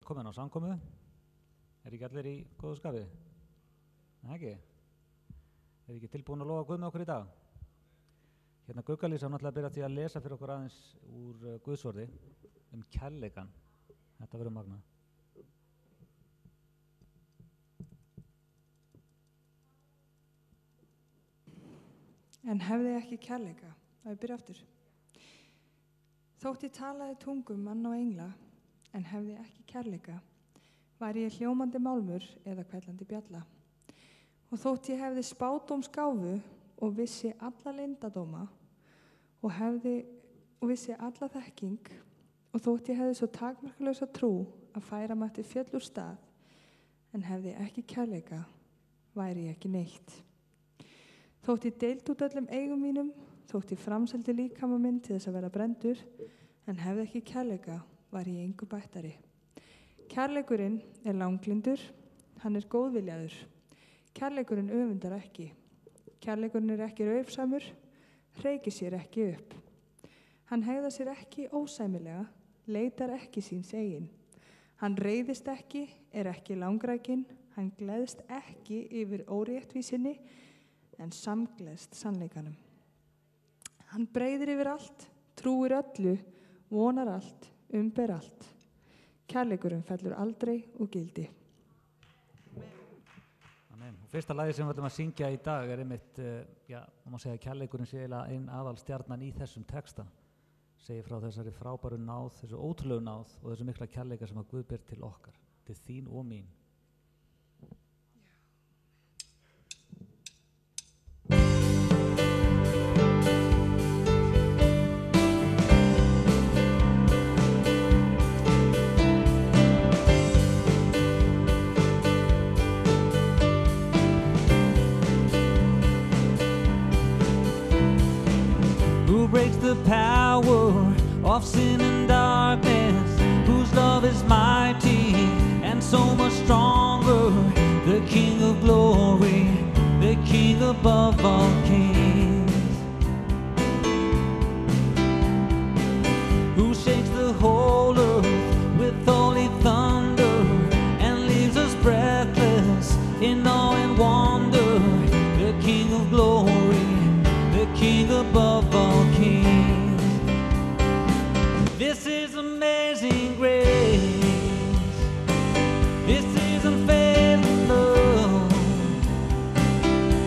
velkomin á samkomu. Ekki allir í góðu skapi? Nei, ekki? Ekki tilbúin að lofa Guð með okkur í dag? Hérna Gugga-Lísa náttúrulega byrja því að lesa fyrir okkur aðeins úr Guðsorði kærleikann. Þetta verður magnað. En hefði ekki kærleika, að við byrja aftur. Þótt ég talaði tungum manna og engla, en hefði ekki kærleika, væri ég hljómandi málmur eða kvællandi bjalla. Og þótt ég hefði spádómsgáfu og vissi alla leyndardóma og vissi alla þekking, og þótt ég hefði svo takmarkalausa trú að færa mætti fjöll úr stað, en hefði ekki kærleika, væri ég ekki neitt. Þótt ég deilt út öllum eigum mínum, þótt ég framseldi líkama minn til þess að vera brenndur, en hefði ekki kærleika, var ég engu bættari. Kærleikurinn er langlyndur, hann er góðviljaður. Kærleikurinn öfundar ekki. Kærleikurinn er ekki raufsamur, hreykir sér ekki upp. Hann hegðar sér ekki ósæmilega, leitar ekki síns eigin. Hann reiðist ekki, er ekki langrækinn, hann gleðst ekki yfir óréttvísinni, en samgleðst sannleikanum. Hann breiðir yfir allt, trúir öllu, vonar allt, ber allt. Kærleikurinn fellur aldrei úr gildi. Amen. Og fyrsta lagi sem við ætlum að syngja í dag er einmitt, má segja að kærleikurinn sé eiginlega ein aðalstjarnan í þessum texta. Segir frá þessari frábæru náð, þessu ótrúlegu náð og þessu mikla kærleika sem að Guð ber til okkar, til þín og mín. Breaks the power of sin and darkness, whose love is mighty and so much stronger, the King of glory, the King above all kings, who shakes the whole earth with holy thunder and leaves us breathless in awe and wonder, the King of glory, the King above all kings. This is amazing grace. This is unfailing love,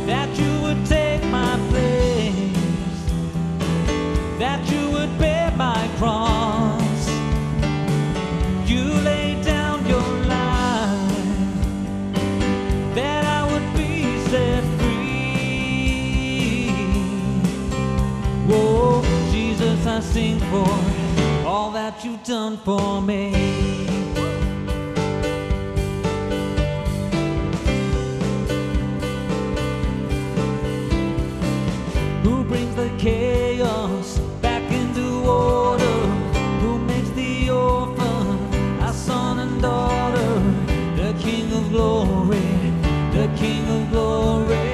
that you would take my place, that you would bear my cross. You laid down your life, that I would be set free. Whoa, Jesus, I sing for all that you've done for me. Who brings the chaos back into order, who makes the orphan a son and daughter, the King of glory, the King of glory,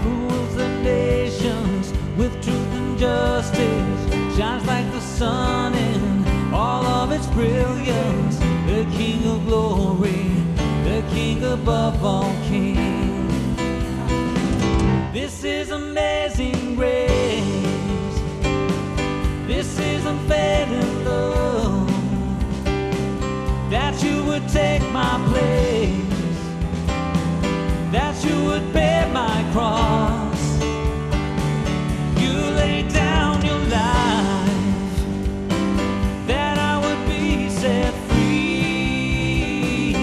who rules the nations with truth and justice, shines like the sun in all of its brilliance, the King of glory, the King above all kings. This is amazing grace, this is unfailing love, that you would take my place, that you would bear my cross. You laid down your life, that I would be set free.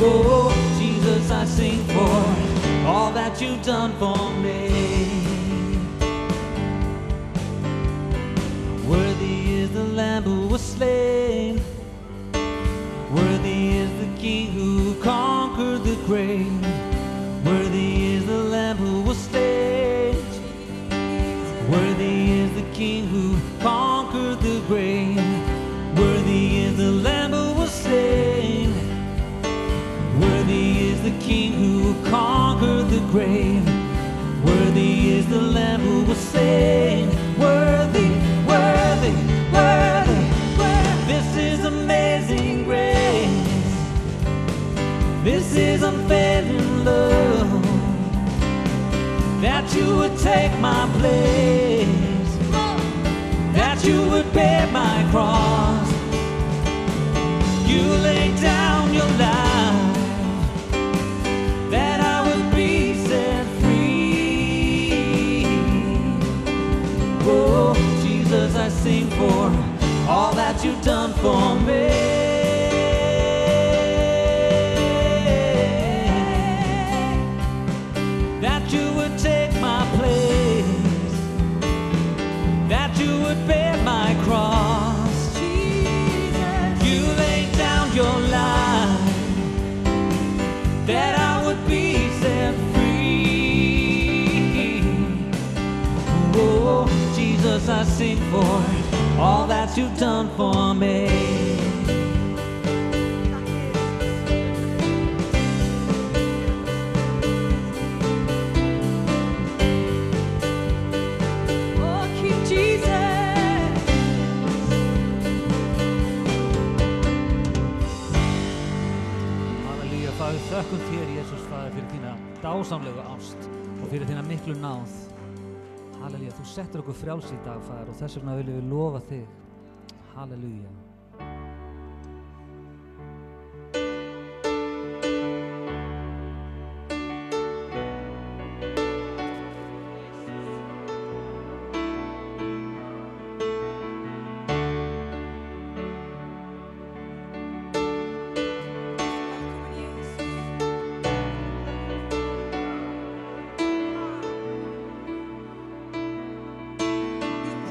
Oh, Jesus, I sing for all that you've done for me. Worthy is the Lamb who was slain, worthy is the King who conquered the grave, worthy is the Lamb who was slain, worthy is the King who conquered the grave, worthy is the Lamb who was slain, worthy is the King who conquered the grave, worthy is the Lamb who was slain, worthy, worthy, worthy, worthy. This is amazing grace. This is unfailing love, that you would take my place, that you would bear my cross. You laid down your life, that I would be set free. Oh, Jesus, I sing for all that you've done for me. That you would take my place, that you would bear my cross. Jesus, you laid down your life, that I would be set free. Oh, Jesus, I sing for all that you've done for me. Oh, King Jesus. Halleluja, Faðir, þökkum þér, Jesús, Faðir, fyrir þína dásamlegu ást og fyrir þína miklu náð. Halleluja, þú settur okkur frjáls í dag, Faðir, og þess vegna viljum við lofa þig. Halleluja.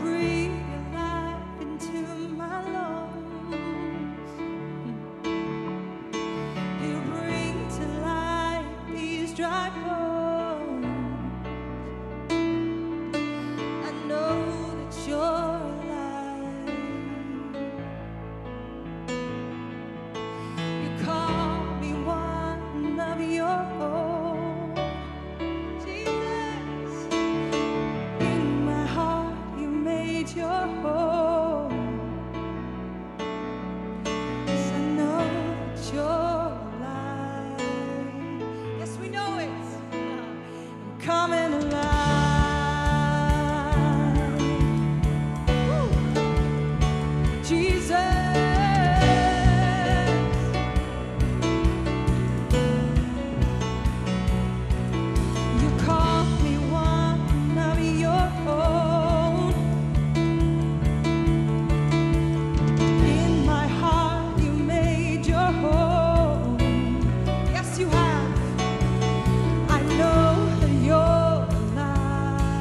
Breathe your life into my lungs. You bring to life these dry bones. I know that you're alive. You call me one of your own. Jesus, in my heart you made your home. Yes, I know that you're alive. Yes, we know it. I'm coming alive. Woo. Jesus. You call me one of your own. In my heart you made your home. Yes, you have. I know that you're alive.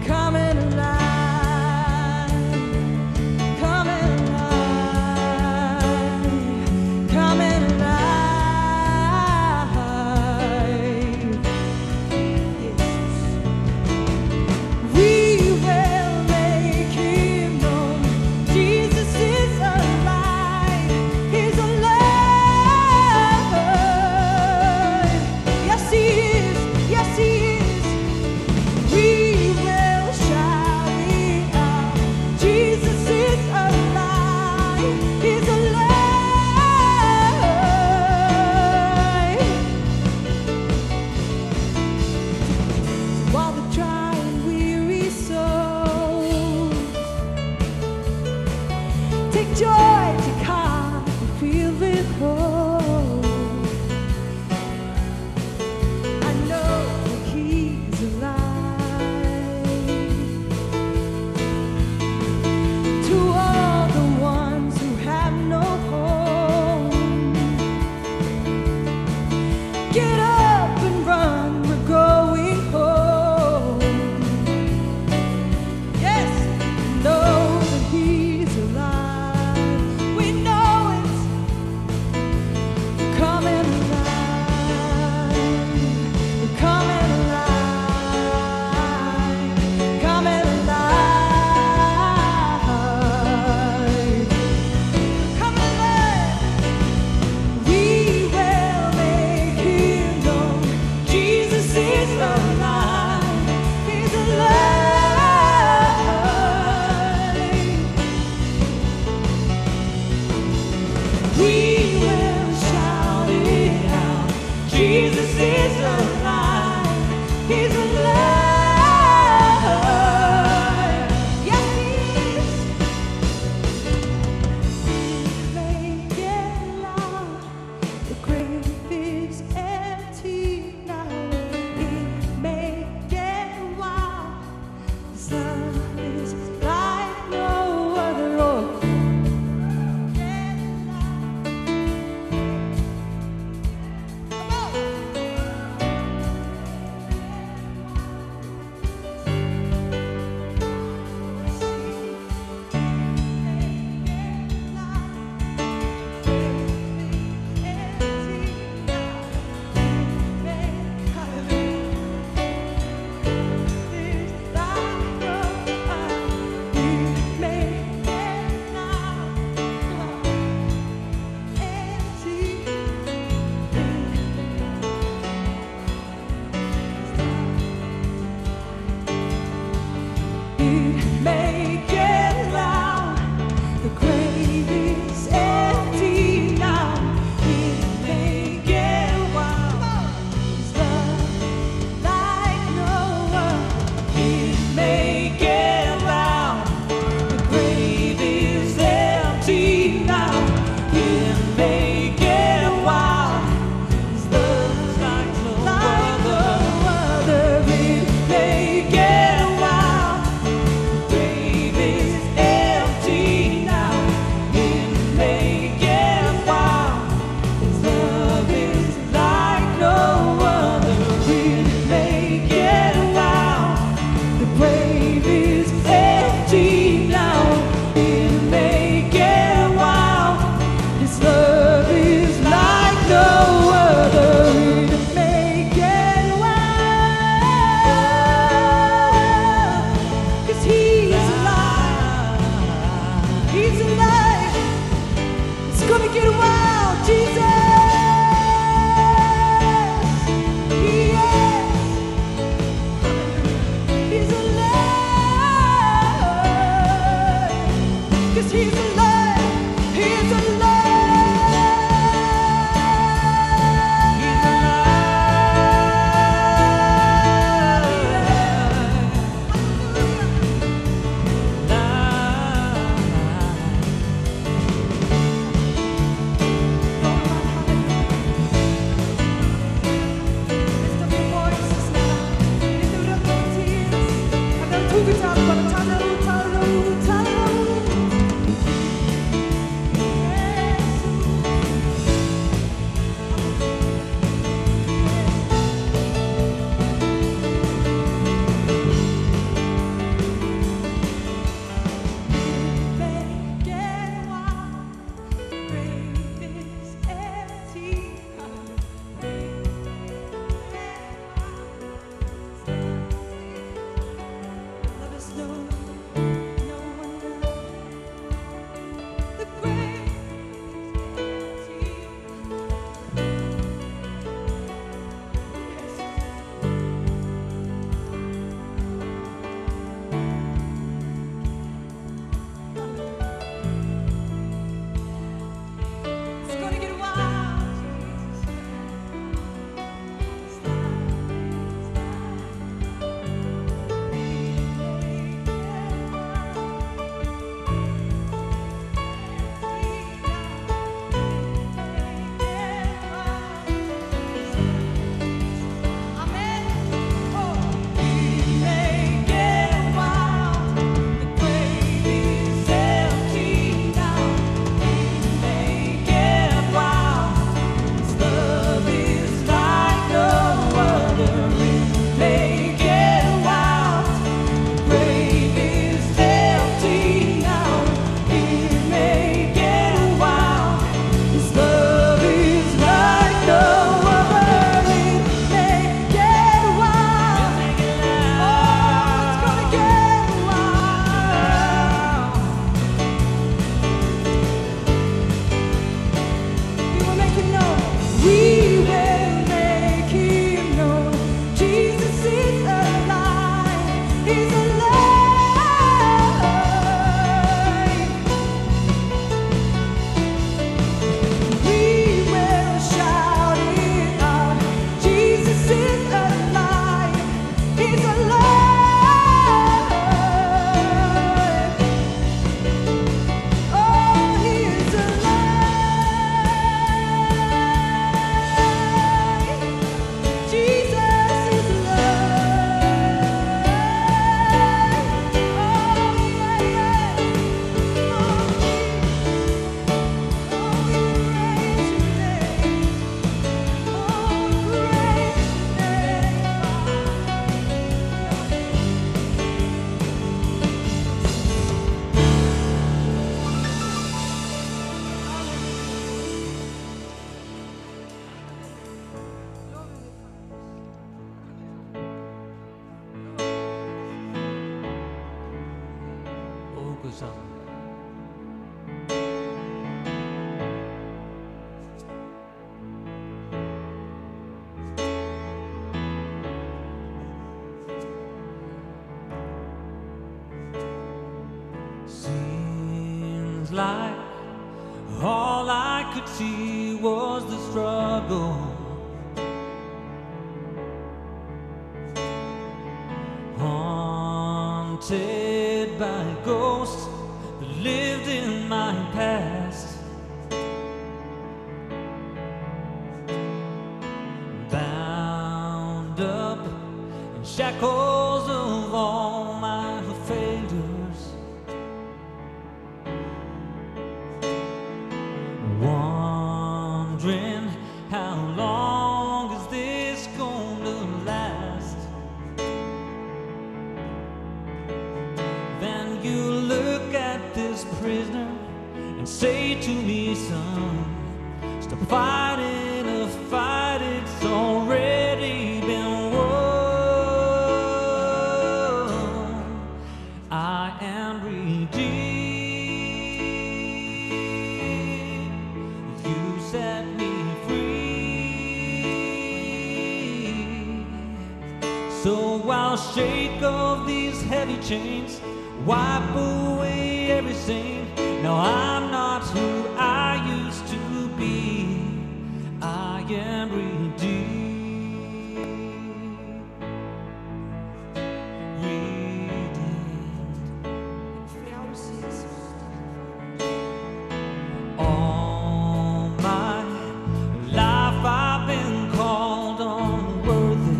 Coming alive. Coming alive. Coming alive. Yes. We will make him known. Jesus is alive. He's alive. Yes, he is. Yes, he is. We will shout it out. Jesus is alive. He's alive. To all the dry and weary souls, take joy to come and feel with hope. I know that he's alive. To all the ones who have no home, get up and run, we're going home. Yes, know that he's alive. We He's alive. It's gonna get wild, Jesus. Yeah. He's alive. 'Cause he's alive. He's alive. Seems like all I could see was the struggle. Haunted by ghosts that lived in my past. Bound up in shackles of all my failures. Wondering how long is this gonna last. Then you look at this prisoner and say to me, son, stop fighting a fight, it's already been won. I am redeemed. I'll shake off these heavy chains, wipe away every stain. Now I'm not who I used to be. I am redeemed. All my life I've been called unworthy,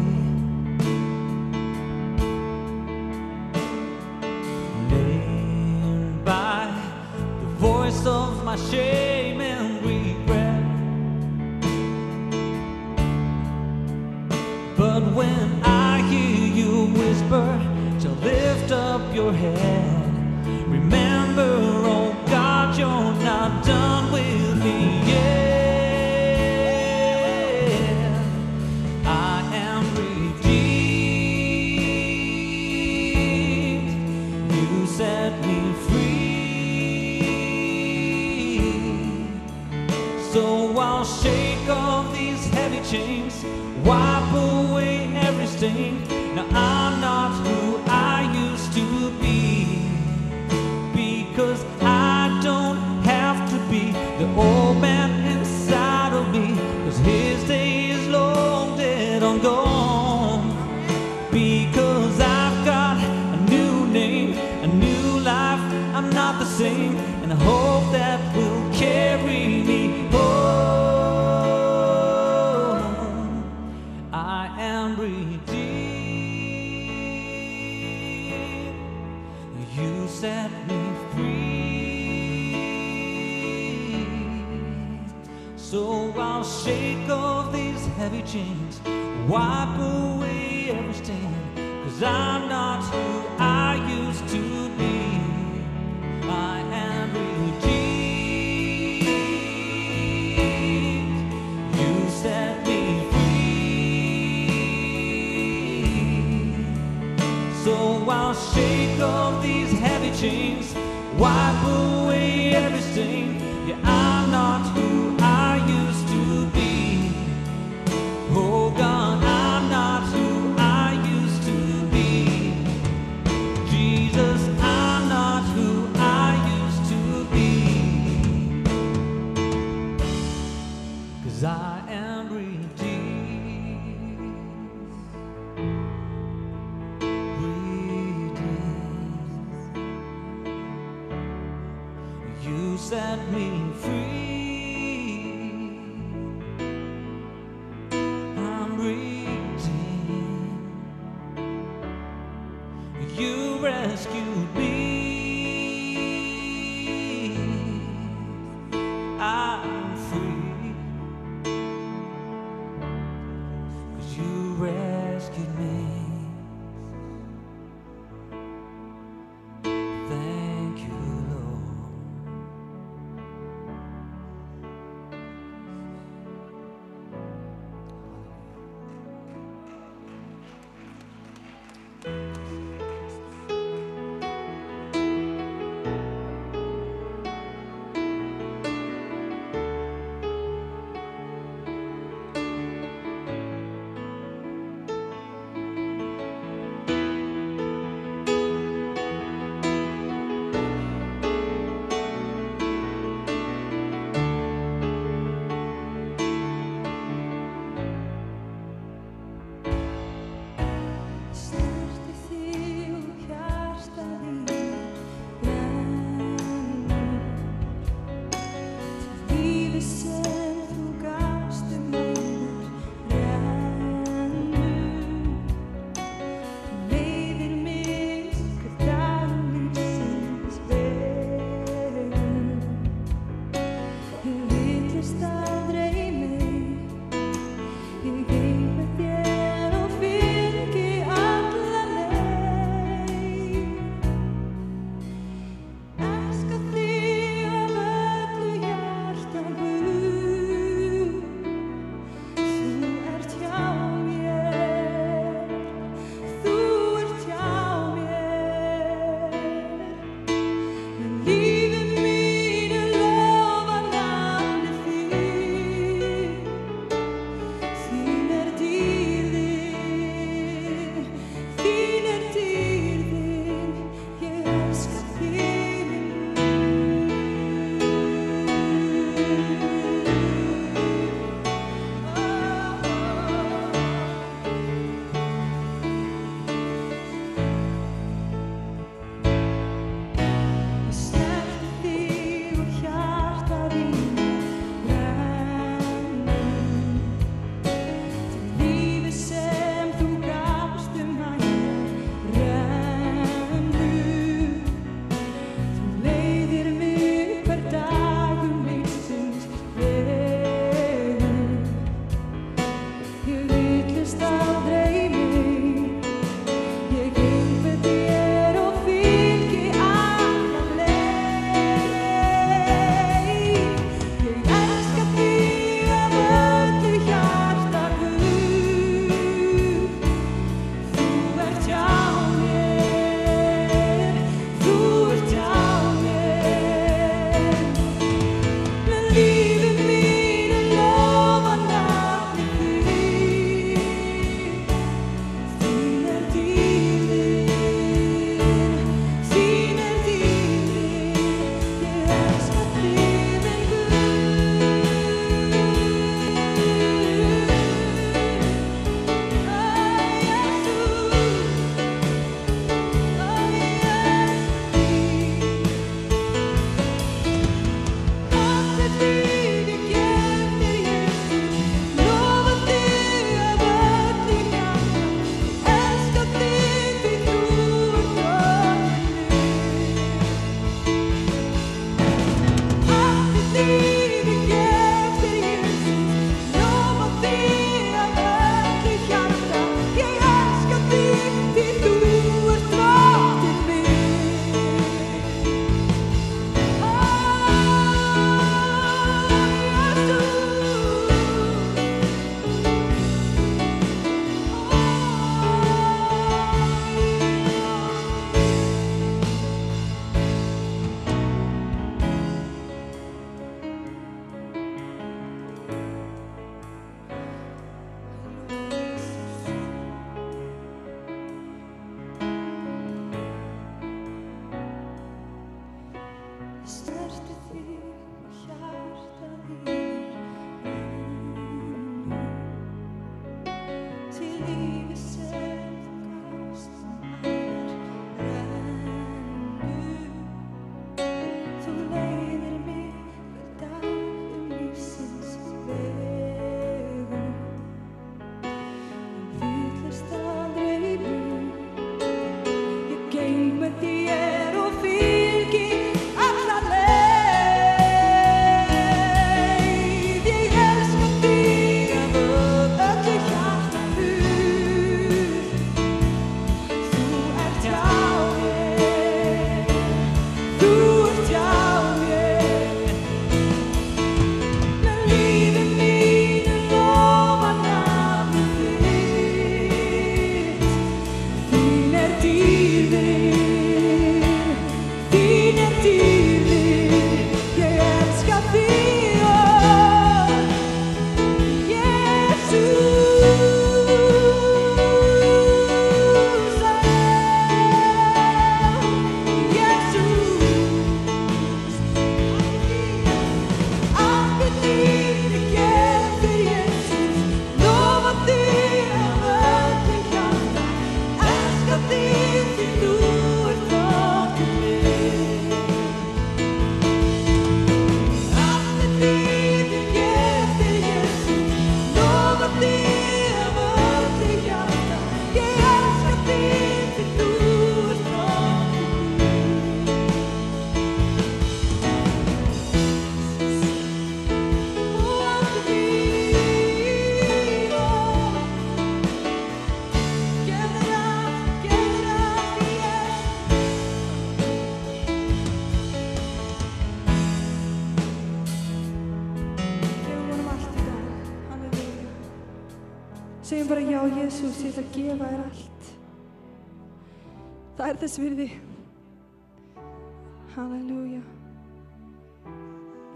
named by the voice of my shame and regret. But when I hear you whisper to lift up your head, remember, oh God, you're not done with me yet. I am redeemed. You set me free. So I'll shake off these heavy chains, wipe away every stain. Now I'm not who I used to be, because I don't have to be the old man inside of me, because his day is long dead and gone. Because I've got a new name, a new life, I'm not the same, and I hope that will carry me home. I am redeemed. You set me free. So I'll shake off these heavy chains, wipe away every stain, 'cause I'm not who I used to be. I am redeemed. You set me free. So I'll shake off these heavy chains, wipe away every stain. Yeah, I'm not who I used to be. Oh God, I'm not who I used to be. Jesus, I'm not who I used to be. 'Cause I am redeemed. You set me free. I'm redeemed. You rescued me. I'm free, 'cause you rescued me. Thank you, Lord. Segjum bara já, Jesús, ég ætla að gefa þér allt. Það er þess virði. Halleluja.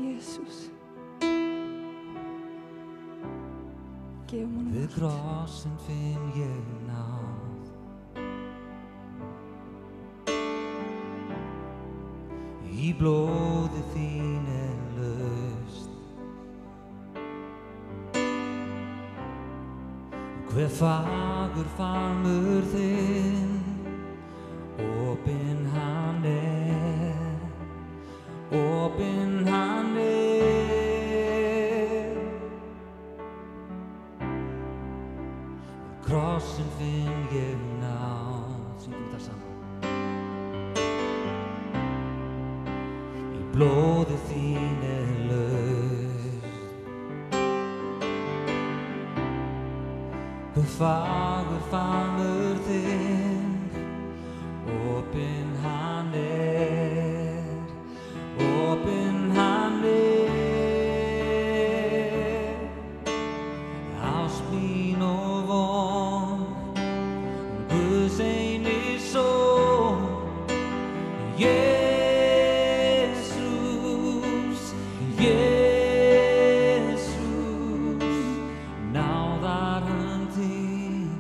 Jesús. Gefum honum Við allt. krossinn finn ég náð. Í blóði þín er laust. Hver fagur faðmur þinn, opinn hann er, opinn hann er. Krossinn finn ég náð. Syngjum þetta saman. Í blóði þín er laust. Hver fagur faðmur þinn, opinn hann er, opinn hann er. Ást mín og von, Guðs eini son, Jesús, Jesús, náðar hönd þín,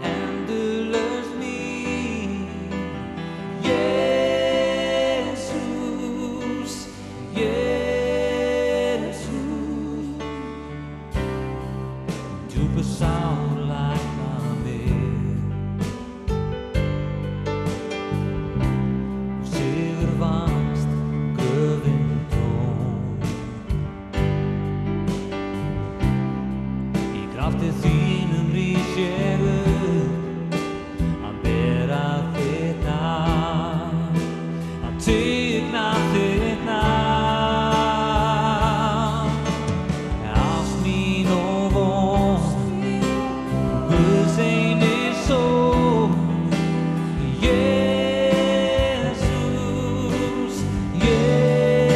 endurlaus mín, Jesús, Jesús, djúpu sál lækna mig, sigur vannst gröfin tóm. Í krafti þínum rís ég upp, að bera þitt nafn, að tigna þitt nafn. Ást mín og von, Guðs eini son, Jesús, Jesús,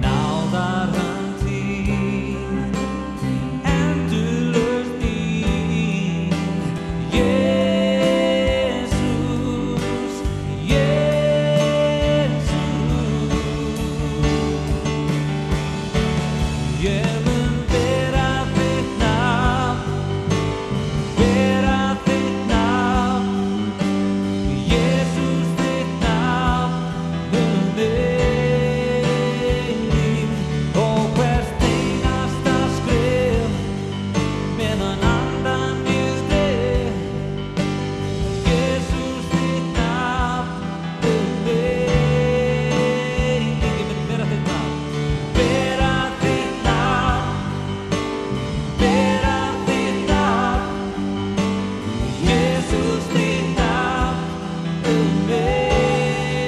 náðar hönd þín, endurlaus mín, Jesús, Jesús. Ég mun bera þitt nafn, bera þitt nafn, Jesús þitt nafn mun eilíf, og hvert einasta skref meðan andan ég dreg, Jesús þitt nafn mun eilíf. Ég mun bera þitt nafn, bera þitt nafn, bera þitt nafn, Jesús þitt nafn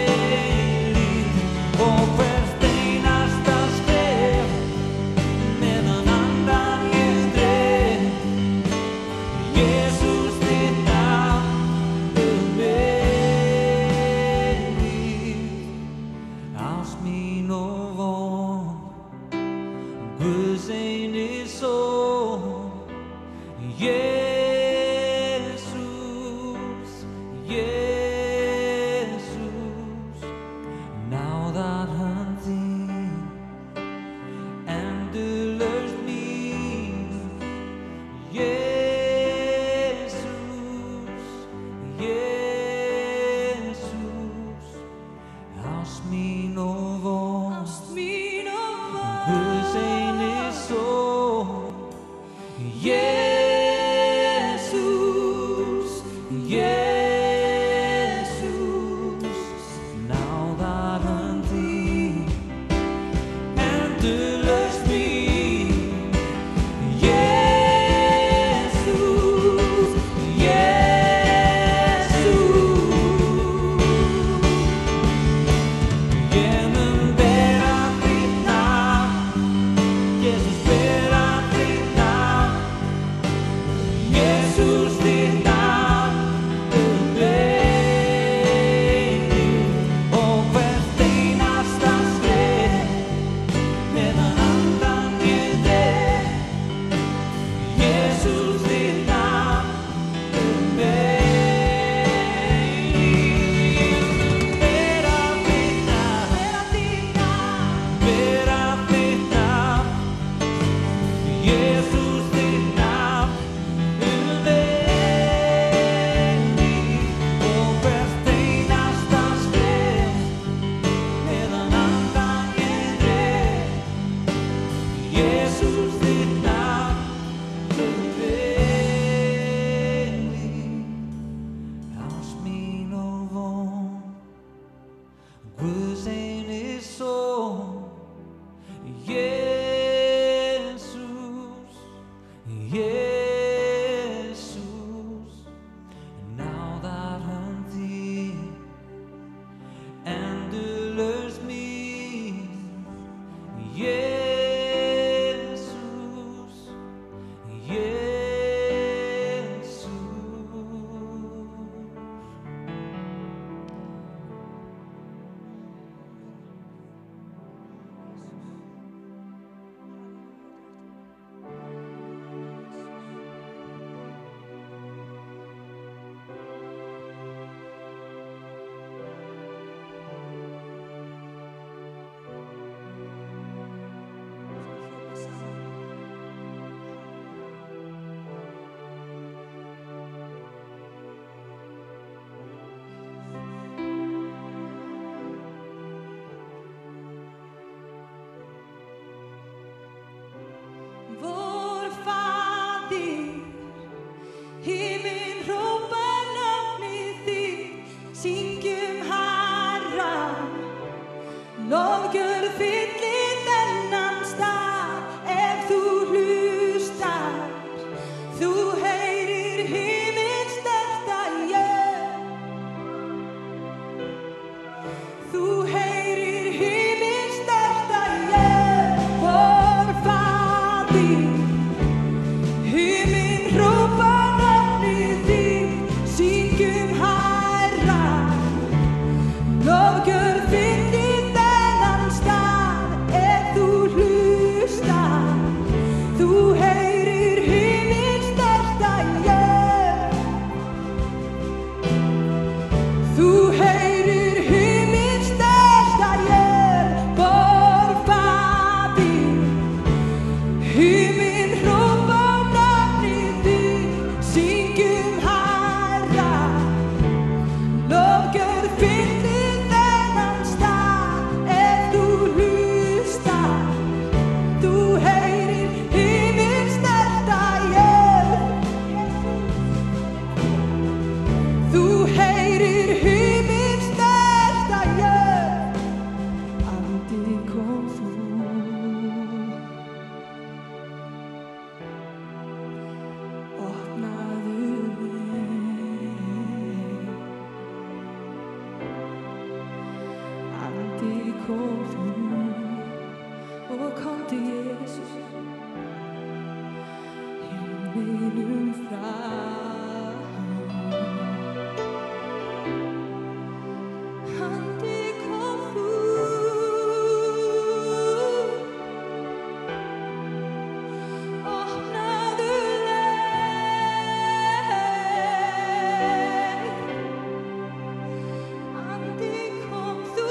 eilíf, og hvert einasta skref meðan andan ég dreg, Jesús þitt nafn eilíf. Ást mín og von, Guðs eini son, Jesús, Jesús, náðar hönd þín, endurlaus mín, Jesús, Jesús, ást mín og von, Ást mín og von, Guðs eini son, Jesús, Jesús, náðar hönd þín, endurlaus mín, Jesús, Jesús. Ég mun bera þitt nafn, Jesús, bera þitt nafn, Guð eini son, Jesus, Jesus, náðar hönd þín, endalaust mín, Jesus, Jesus. Vår Fadir, himinn hrópa nafnið þitt, syngjum Herra, lofgjörð fylli þennan stað, ef þú hlustar, þú heyrir himinn sterta þú heyrir himinn sterta vår Fadir, himinn hrópa nafnið þitt, syngjum Herra, lofgjörð fylli þennan stað, ef þú hlustar, þú heyrir himinn sterta þú heyrir himinn sterta vår Fadir, himinn hrópa nafnið þitt, syngjum Herra, lofgjörð fylli þennan stað, ef þú hlustar, þú heyrir himinn sterta þú heyrir himinn sterta andi kom þú, opnaðu andi kom þú og komdu Jesus, himninum frá. Andi kom þú, opnaðu andi kom þú,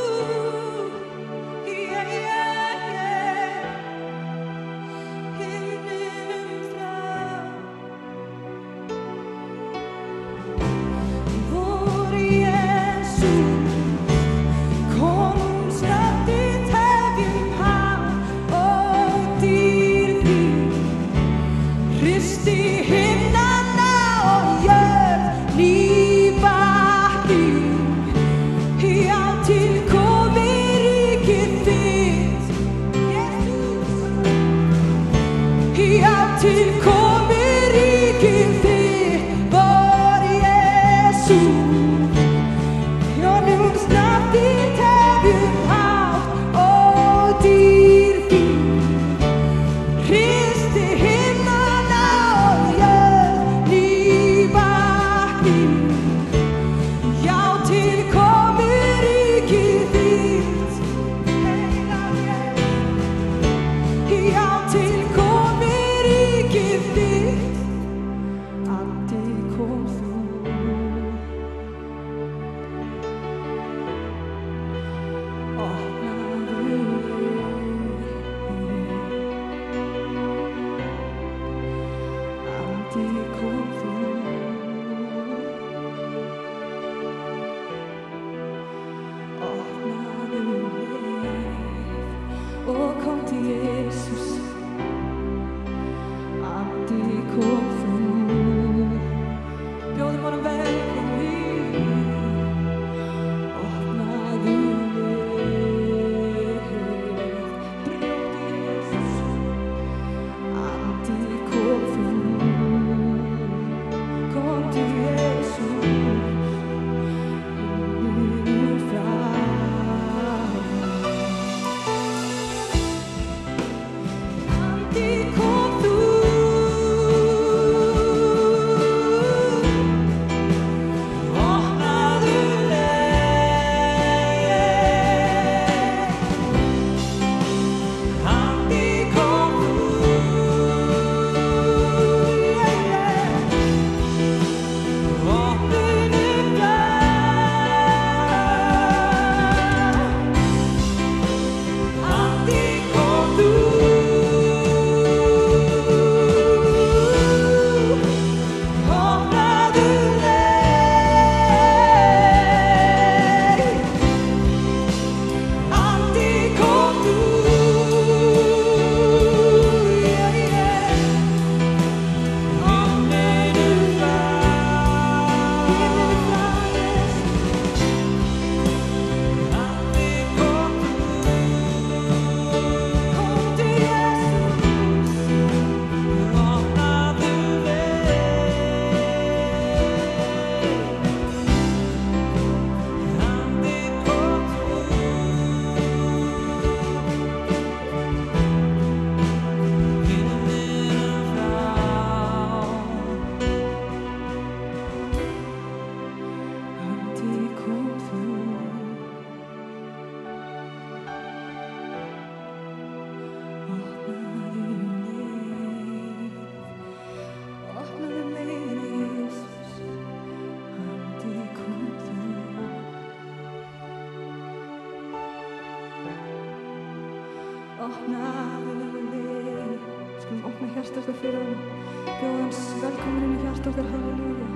Opnaðu leið. Skulum opna hjarta okkar fyrir honum. Bjóða hans velkomin inn í hjarta okkar, halleluja.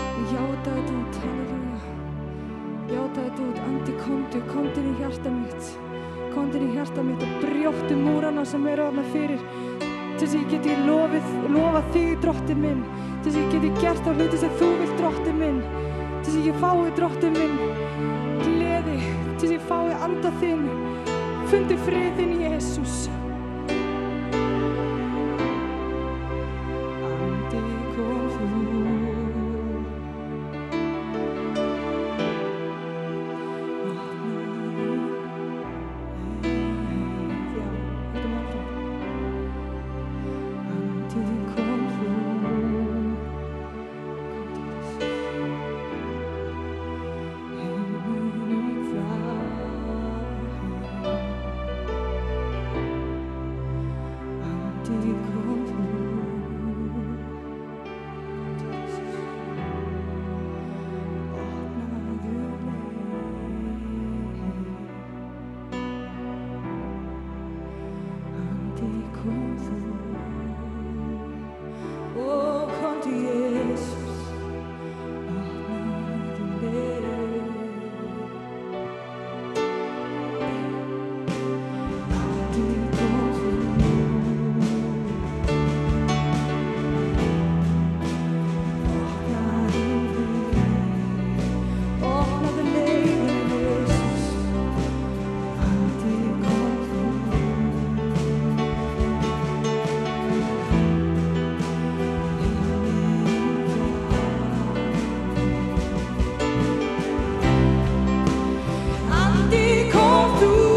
Og játa þetta út, halleluja. Játa þetta út, andi komdu inn í hjarta mitt. Komdu inn í hjarta mitt og brjóttu múrana sem eru þarna fyrir. Til þess að ég geti lofað þig, drottinn minn. Til þess að ég geti gert á hluti sem þú vilt, drottinn minn. Til þess að ég fái, drottinn minn, gleði. Til þess að ég fái anda þinn. Fundi frið þinn, Jesús. Andi kom þú.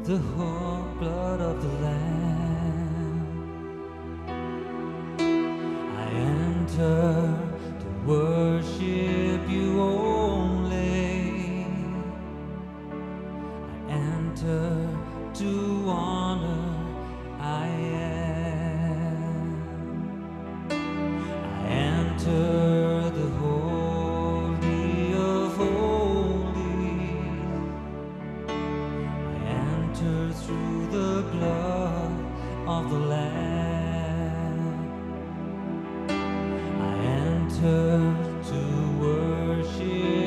the whole blood of the Lamb. I enter to worship you only. I enter to honor I am. I enter the holy of holies. I enter through the blood of the Lamb. I enter to worship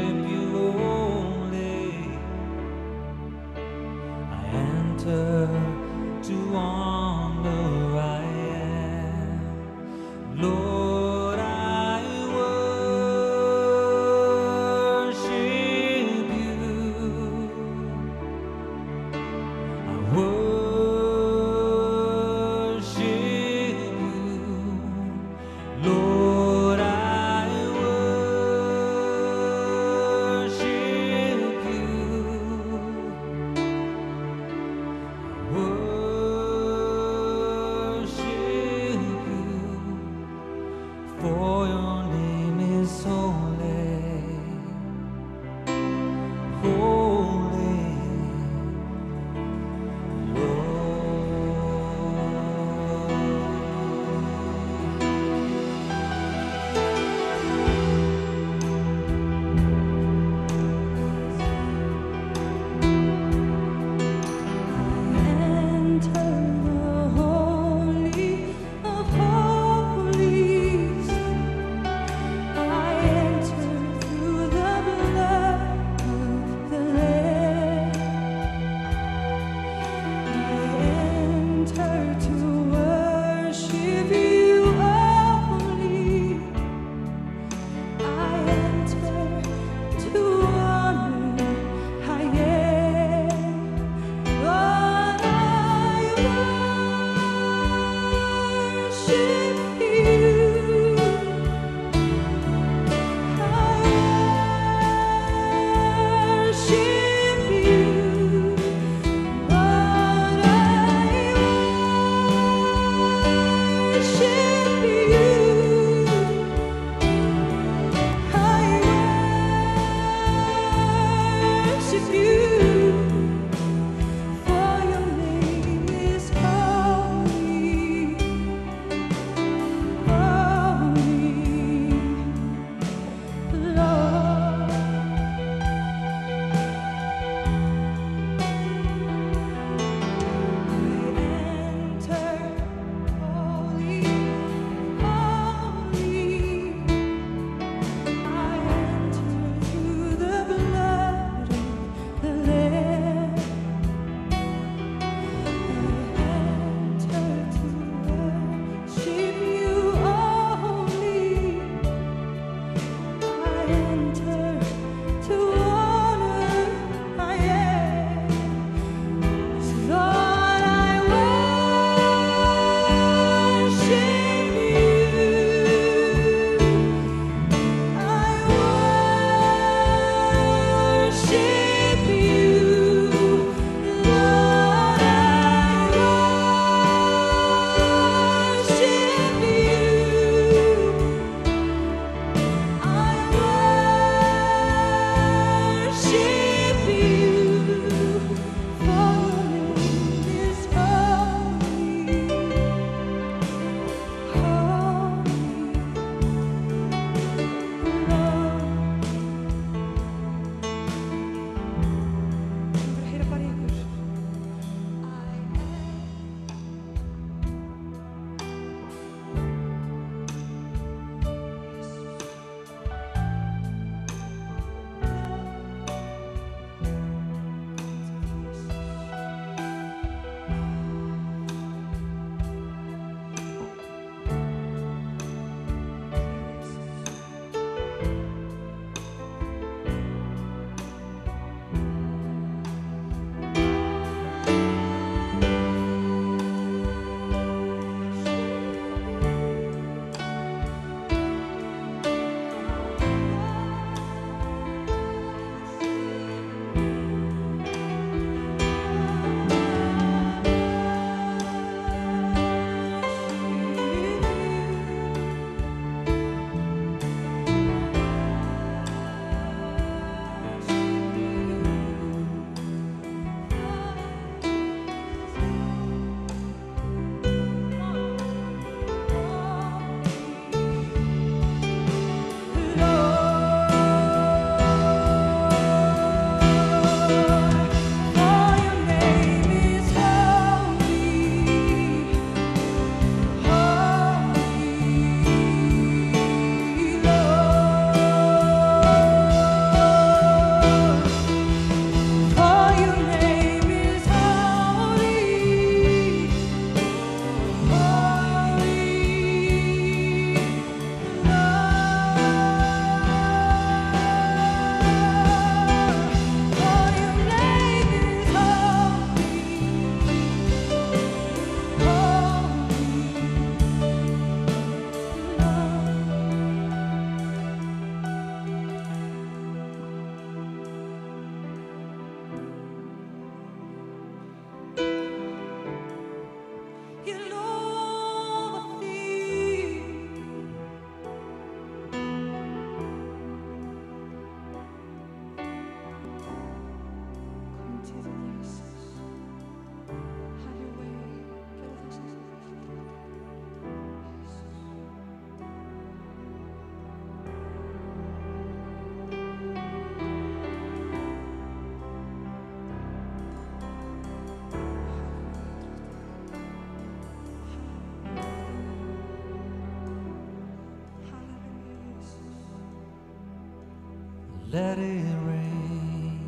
Let it rain,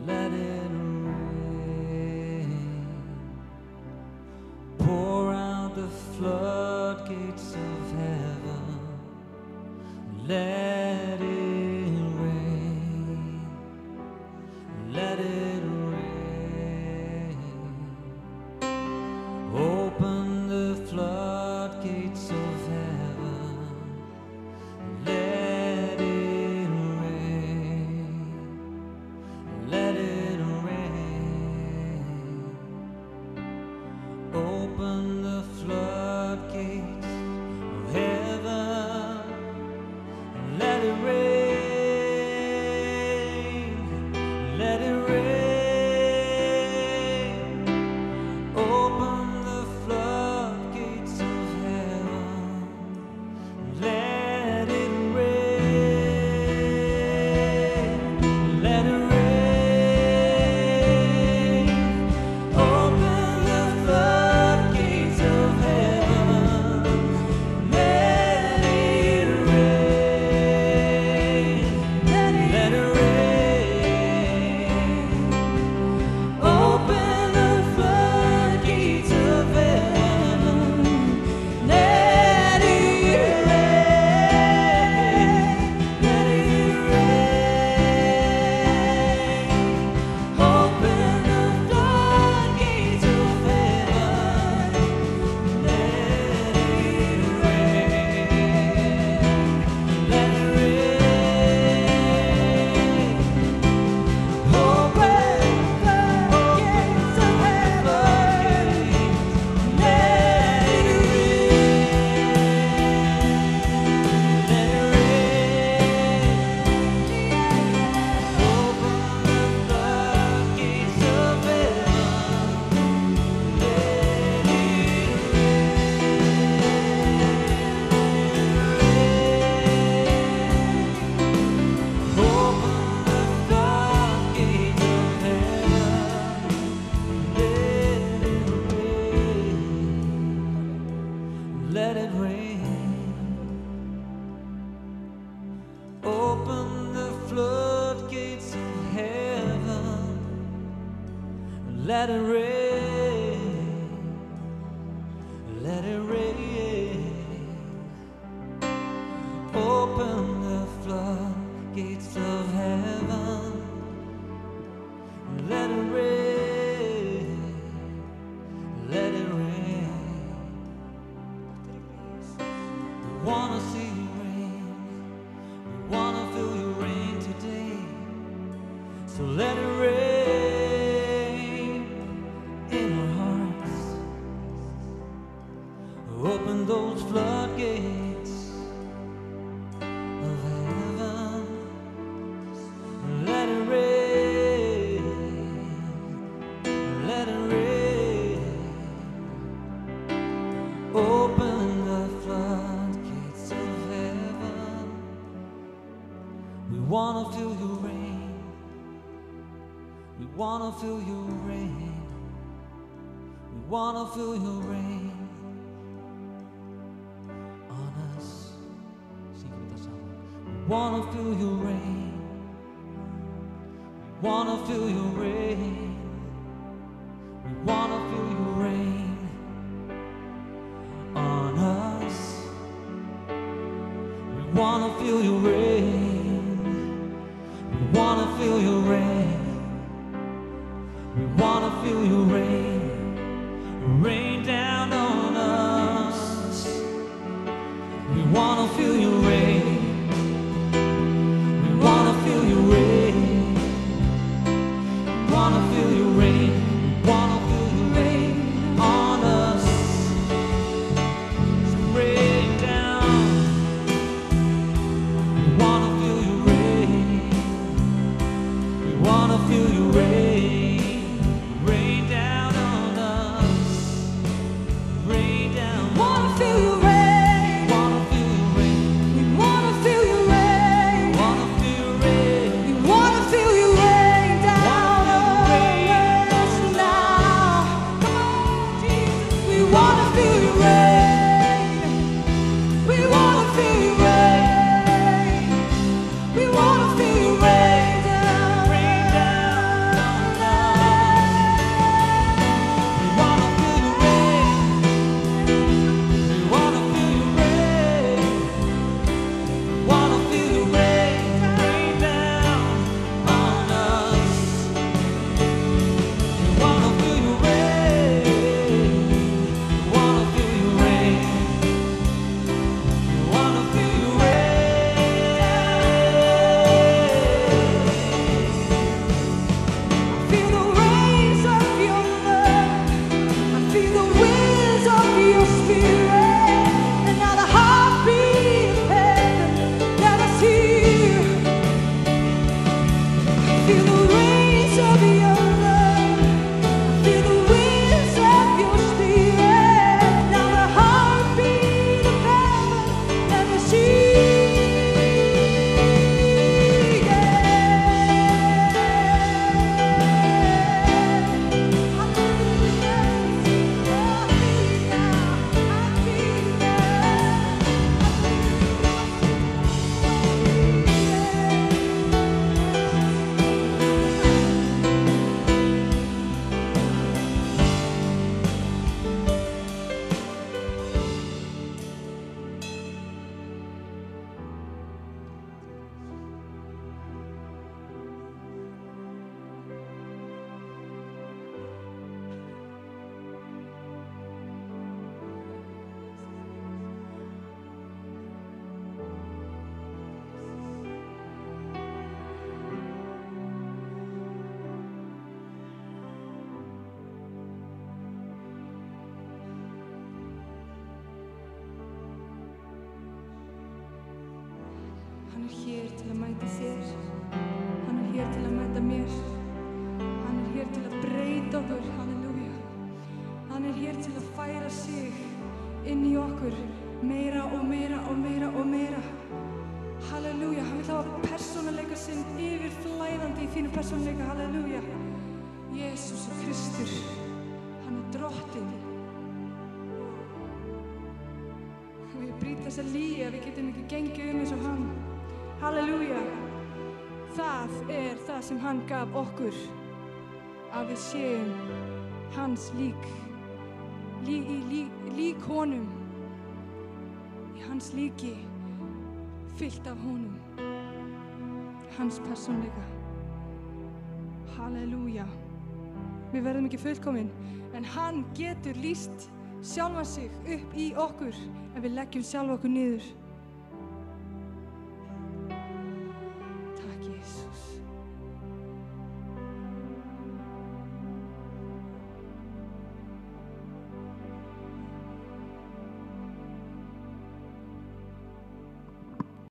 let it rain. Pour out the floodgates of heaven. Let it rain, let it rain. Open the floodgates of heaven. Let it rain, let it rain. Open the floodgates of heaven. Let it rain, let it rain. Open the floodgates of heaven. Let it rain, let it rain. Open the floodgates of heaven. Let it rain, let it rain. Open the floodgates of heaven. Let it rain, let it rain. Open the floodgates of heaven. Let it rain, let it rain. Open the floodgates of heaven. Let it rain. Open the floodgates of heaven. Let it rain, let it rain. Open the floodgates of heaven. Let it rain, let it rain. We wanna see you rain. We wanna feel you rain today. So let it rain in our hearts. Open those floodgates of heaven. Let it rain, let it rain. Open the floodgates of heaven. We wanna feel you rain. We wanna feel you rain. We wanna feel you rain on us. Sing it with us all. We wanna feel you rain. We wanna feel you rain. We wanna feel you rain on us. We wanna feel you rain. We wanna feel you rain. We wanna feel you rain. Rain down on us. We wanna feel you rain. We wanna feel you rain. We wanna feel you rain. We wanna feel you rain on us. So rain down. We wanna feel you rain. We wanna feel you rain. Rain down on us. Rain down. Wanna feel you rain. Wanna feel you rain. Hann er hér til að mæta þér. Hann er hér til að mæta mér. Hann er hér til að breyta okkur. Halleluja. Hann er hér til að færa sig inn í okkur meira og meira og meira og meira. Halleluja. Hann vil hafa persónuleika sinn yfirflæðandi í þínu persónuleika. Halleluja. Jesús og Kristur. Hann er drottinn. Og ég brýt þessa lygi að við getum ekki gengið eins og hann. Halleluja. Það er það sem hann gaf okkur. Að við séum hans lík. Lík honum. Í hans líki. Fyllt af honum. Hans persónuleika. Halleluja. Við verðum ekki fullkomin, en hann getur lýst sjálfan sig upp í okkur ef við leggjum sjálf okkur niður. Takk, Jesús.